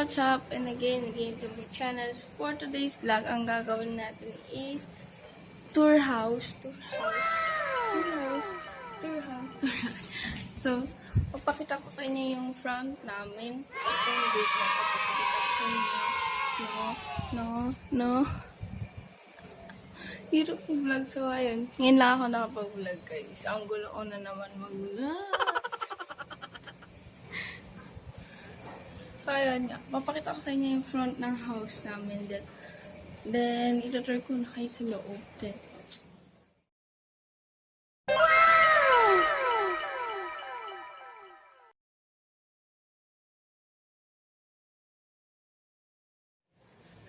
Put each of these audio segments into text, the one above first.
what's up? And again to my channels. For today's vlog, ang gagawin natin is tour house. So, papakita ko sa inyo yung front namin. Ito yung gate na ito. Papakita ko sa inyo. No. Hirap yung vlog sa wayan. Ngayon lang ako nakapag-vlog, guys. Ang gulo ko na naman mag-vlog. Ayan, papakita ko sa inyo yung front ng house namin. Then ito-try ko na kayo sa loob.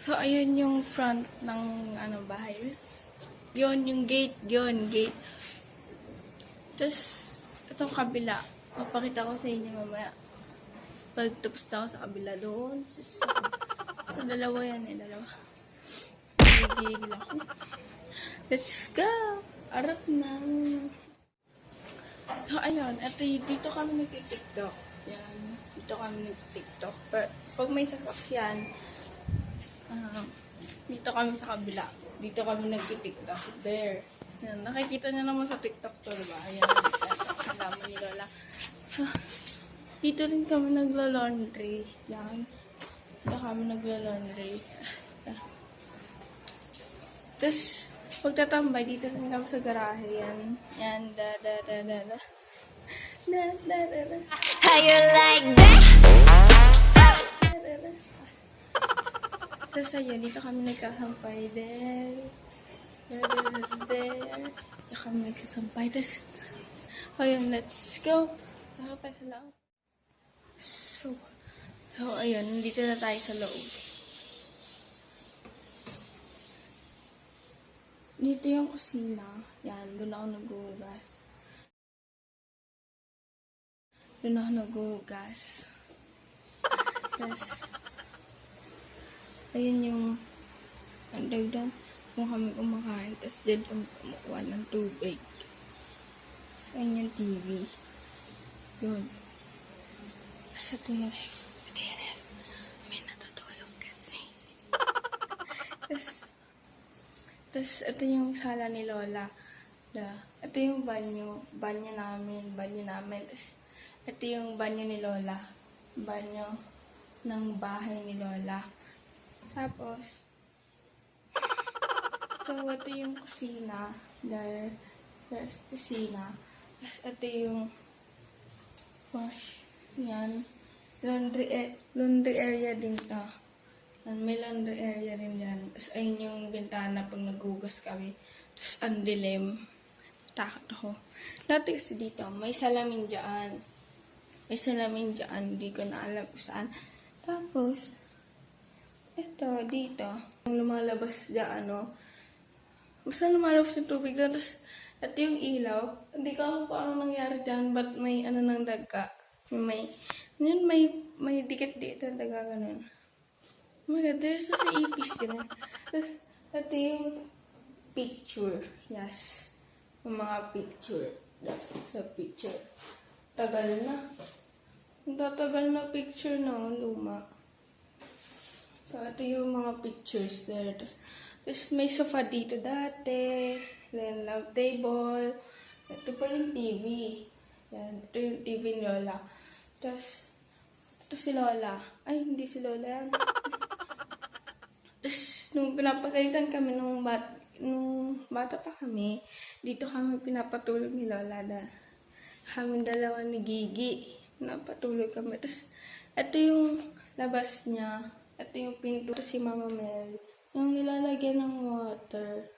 So, ayan yung front ng bahay. Yun, yung gate. Tapos, itong kabila. Papakita ko sa inyo mamaya. Pagtapos na ako sa kabila doon. Sa dalawa yan dalawa. Gigil ako. Let's go! Arat na. So, ayun. Dito kami nagtitiktok. Yan. Dito kami nagtitiktok. Pag may sasakyan, dito kami sa kabila. Dito kami nagtitiktok. There. Yan. Nakikita niyo naman sa TikTok to, diba? Ayan. Alaman ni Lola. So, dito rin kami naglo-laundry. Yan. Dito kami naglo-laundry. Tapos, pagtatambay, dito rin kami sa garahe. Yan. Yan. How you like that? Tapos, ayun. Dito kami nagsasampay. There. Dito kami nagsasampay. Tapos, ayun. Let's go. Nakapay sa loob. So, ayun, nandito na tayo sa loob. Dito yung kusina. Yan, doon ako naghuhugas. Tapos, ayun yung dagdag kung kami kumakain. Tapos, dyan kami kumukuha ng tubig. Ayun yung TV. Yun. Sa ito yung ref. May natutulog kasi. Tapos, ito yung sala ni Lola. Ito yung banyo namin. Tapos, ito yung banyo ni Lola. Banyo ng bahay ni Lola. Tapos, ito yung kusina. There's kusina. Tapos, ito yung wash. Yan. Laundry area din to. May laundry area rin yan. Tapos ayun yung bintana pag naghugas kami. Tapos ang dilim. Takot ako. Dati kasi dito, may salamin dyan. Hindi ko na alam kung saan. Tapos, ito, dito. Yung lumalabas dyan, basta lumalabas yung tubig doon. Tapos, ito yung ilaw. Hindi ko alam kung anong nangyari dyan. Ba't may ng daga. May dikit dito ang daga ganun. Oh my God, there's also ipis din. Tapos, ito yung picture. Yes. Yung mga picture. Sa picture. Tagal na. Ang tatagal na picture, no? Luma. So, ito yung mga pictures there. Tapos may sofa dito dati. Then, love table. Ito pa yung TV. Yan. Ito yung TV ni Lola. Tapos, ito si Lola. Ay, hindi si Lola yan. Tapos, nung pinapagalitan kami nung bata pa kami, dito kami pinapatulog ni Lola. Kami dalawa ni Gigi. Pinapatulog kami. Tapos, ito yung labas niya. Ito yung pinto. Ito si Mama Mel. Yung nilalagyan ng water.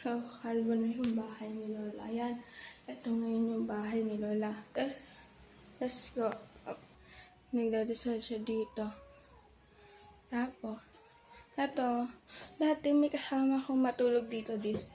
So, kalbo na yung bahay ni Lola. Yan. Ito ngayon yung bahay ni Lola. Tapos, let's go. Nagdadasal siya dito. Tapos, ito, dati may kasama akong matulog dito. This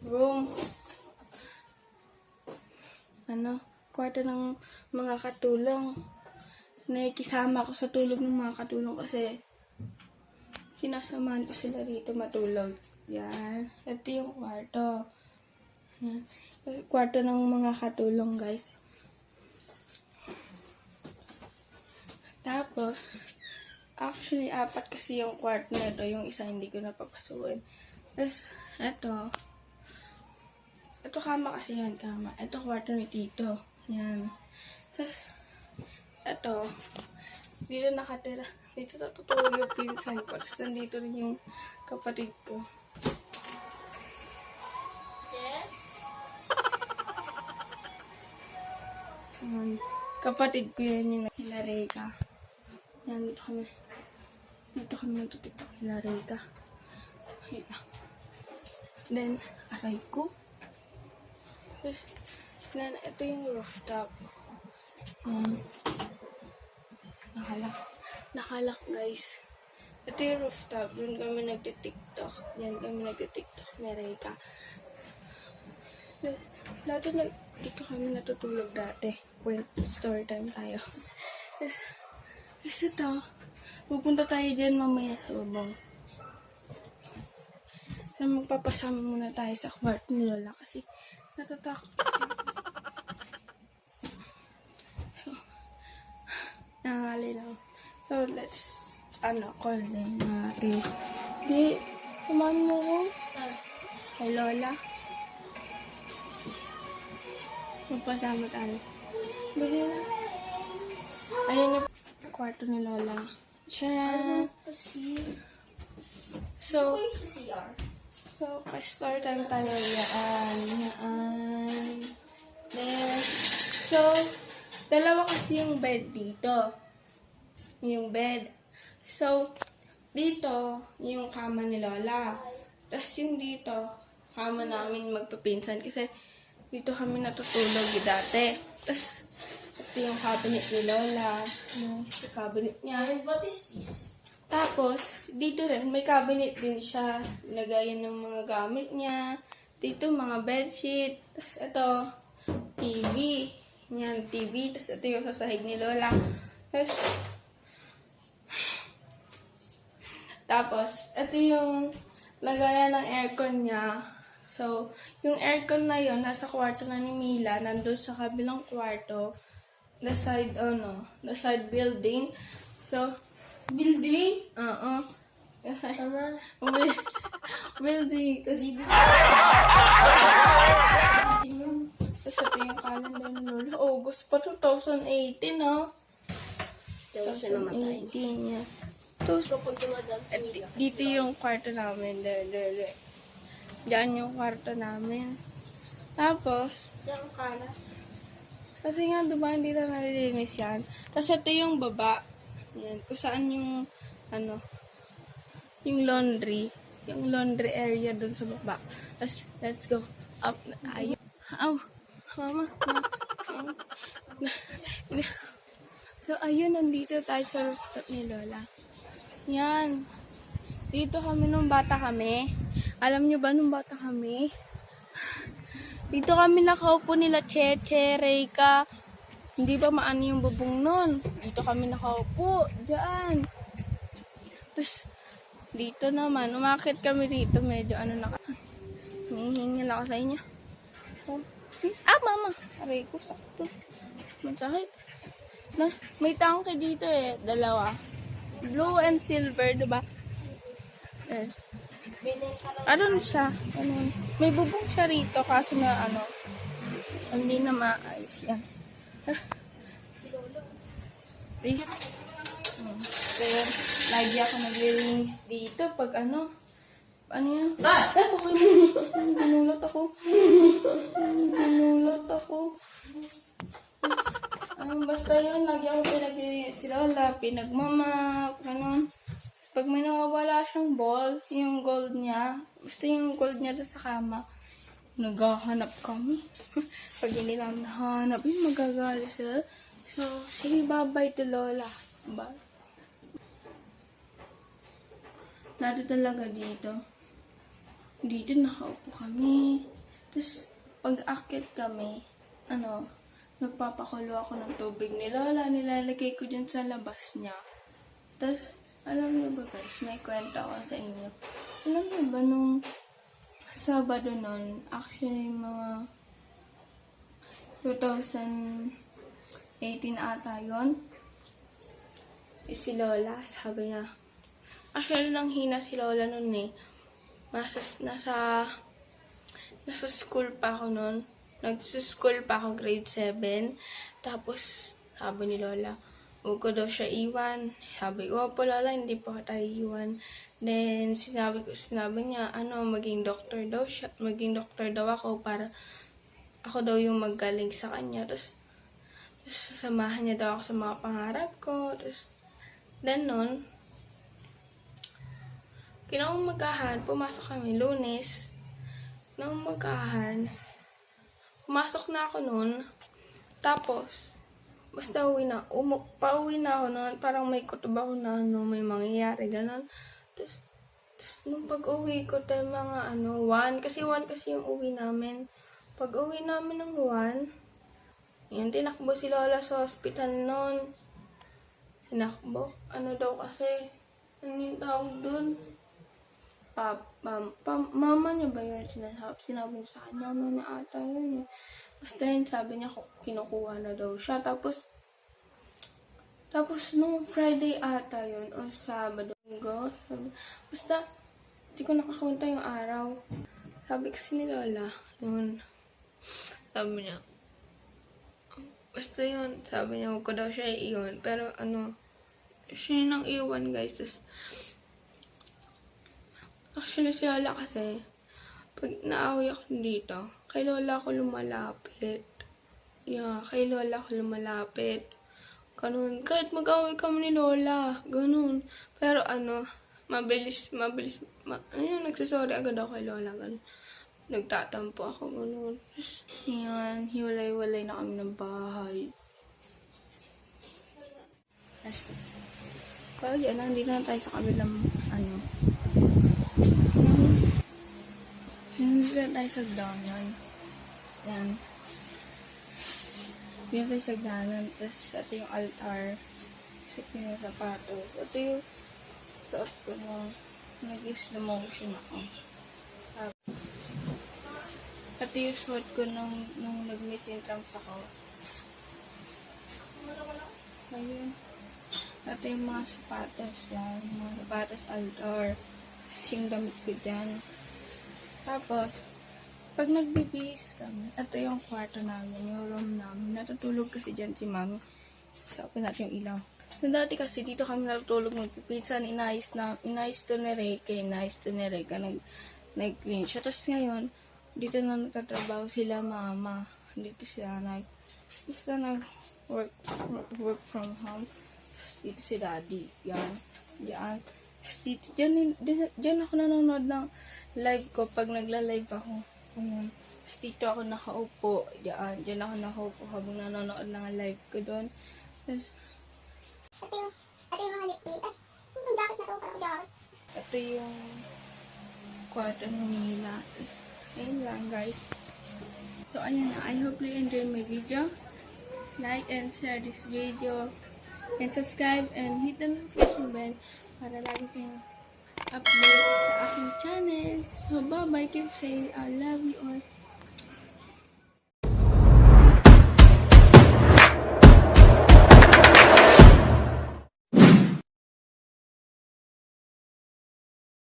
room. Kwarto ng mga katulong. Nakikisama ako sa tulog ng mga katulong kasi sinasamahan ko sila dito matulog. Yan. Ito yung kwarto. Yan. Kwarto ng mga katulong, guys. Tapos, actually, 4 kasi yung kwarto na ito. Yung isa hindi ko napapasukin. Tapos, ito kama kasi yan, kama. Ito kwarto ni Tito. Yan. Tapos, ito, dito nakatira. Dito natutulog yung pinsan ko. Tapos, nandito rin yung kapatid ko. Yes? Kapatid ko yan yung nila Reka. Yan, dito kami nagtutiktok nila Reka. Yan. Then, aray ko. Tapos, ito yung rooftop. Yan. Nakalak guys. Ito yung rooftop. Doon kami nagtitiktok. Yan kami nagtitiktok ni Reka. Tapos, dito kami natutulog dati. Story time tayo. Tapos ito, pupunta tayo dyan mamaya sa babang. So, magpapasama muna tayo sa kwarto ni Lola kasi natatakot kasi. So, nangali lang. So, let's, call din natin. Di, tumahan mo ko. Saan? Kay Lola. Magpasama tayo. Bili na. Ayan yung kwarto ni Lola. Charan! So, ka-start time tayo yan. Then, so, dalawa kasi yung bed dito. Yung bed. So, dito, yung kama ni Lola. Tapos yung dito, kama namin magpapinsan kasi dito kami natutulog dati. Tapos, ito yung cabinet ni Lola. Yung cabinet niya. What is this? Tapos, dito rin, may cabinet din siya. Lagayan ng mga gamit niya. Dito, mga bedsheet. Tapos, ito, TV. Yan, TV. Tapos, ito yung sasahig ni Lola. Tapos, ito yung lagayan ng aircon niya. So, yung aircon na yon nasa kwarto na ni Mila. Nandun sa kabilang kwarto. The side building. So, Building? Oo. Tama. Building. Tapos ito yung calendar ni Lola. August pa 2018, no? 2018, yeah. Tapos, Pupunta mo doon sa Mila. dito yung kwarto namin. Diyan yung kwarto namin. Tapos, Yung kana. kasi nga, diba, hindi na nalilinis yan. Tapos, ito yung baba. Yan. Kung saan yung, yung laundry. Yung laundry area dun sa baba. Tapos, let's go up. Ayun. Aw, mama. So, ayun, nandito tayo sa rooftop ni Lola. Yan. Dito kami nung bata kami. Alam nyo ba nung bata kami? Dito kami nakaupo nila Cheche, Reika. Hindi ba maano yung bubong nun? Dito kami nakaupo. Diyan. Tapos, dito naman. Umakit kami dito. Medyo hihingin ako sa inyo. Oh. Mama. Aray ko, sakto. Masakit. May tangke dito eh. 2. Blue and silver, diba? Yes. Ano siya? May bubong siya rito kaso na hindi na maayos yan. Kaya lagi ako naglilinis dito pag ano yan? Ginulat ako. Basta yun, lagi ako pinaglilinis si Lola, pinagmamap, ganun. Pag may nawawala siyang ball, yung gold niya, basta yung gold niya doon sa kama, naghahanap kami. Pag hindi namin nahanap, magagalit sila. So, sige, bye-bye to Lola. Bye. Nato talaga dito. Dito nakaupo kami. Tapos, pag akit kami, nagpapakulo ako ng tubig ni Lola. Nilalagay ko dyan sa labas niya. Tapos, alam niyo ba guys, may kwento ako sa inyo. Alam niyo ba nung Sabado nun, actually mga 2018 ata yun. si Lola, sabi niya, actually nang hina si Lola nun eh. Nasa school pa ako nun. Nagsuschool pa ako grade 7. Tapos, sabi ni Lola, huwag ko daw siya iwan. Sabi ko, opo Lola, hindi po tayo iwan. Then, sinabi niya, maging doctor daw ako para ako daw yung magaling sa kanya. Tapos sasamahan niya daw ako sa mga pangarap ko. Tapos, then nun, kinaumagahan, pumasok kami Lunes. Kinaumagahan, pumasok na ako nun. Tapos, basta pauwi na ako nun. Parang may kutob ako na may mangyayari, ganun. Tapos nung pag-uwi ko tayo mga 1, kasi 1 kasi yung uwi namin. Pag-uwi namin ng 1, yan, tinakbo si Lola sa hospital nun. Tinakbo, daw kasi, yung tawag dun? Mama niya ba yun? Sinabi niya sa akin, mama niya ata yun. Basta yun, sabi niya, kinukuha na daw siya. Tapos nung Friday ata yun, o Sabado, Linggo, basta, hindi ko nakakaunta yung araw. Sabi kasi ni Lola, yun, sabi niya, basta yun, sabi niya, huwag ko daw siya iiwan. Pero siya yung nang iwan, guys. Tapos, actually, si Lola kasi, pag naaway ako dito, kay Lola ako lumalapit. Yeah, kay Lola ako lumalapit. Ganun. Kahit mag-away kami ni Lola. Ganun. Pero mabilis. Nagsasorry agad ako kay Lola. Ganun. Nagtatampo ako. Ganun. Tapos, yan, hiwalay-walay na kami ng bahay. Tapos, pag yan, nandito na tayo sa kabilang, Hindi na tayo sa danan. Yan. Hindi na tayo sa danan. Tapos, ito yung altar. Ito yung sapatos. Ito yung suot ko nung nag-slow motion ako. Ito yung suot ko nung nag-missing trunks ako. Ayun. Ito yung mga sapatos. Yan. Mga sapatos altar. Tapos yung damit ko dyan. Tapos, pag nagbibihis kami, ito yung kwarto namin, yung room namin. Natutulog kasi dyan si Mami. Isapin natin yung ilaw. So, dati kasi dito kami natutulog magpipizza. Inayos to ni Reka, nag-clean siya. Tapos ngayon, dito na nagtatrabaho sila Mama. Dito siya basta work from home. Tapos dito si Daddy. Yan. Dito, dyan ako nanonood ng live ko pag nagla-live ako. Tapos dito ako nakaupo. Dyan ako nakaupo habang nanonood ng live ko doon. Tapos, Ito yung mga lipstick. Yung jacket na to, parang jacket. ito yung kwarto ng Mila. Tapos, ayun lang guys. So, ayun na. I hope you enjoy my video. Like and share this video. And subscribe and hit the notification bell para lagi kayong upload sa aking channel. So, bye-bye. Keep saying I love you all.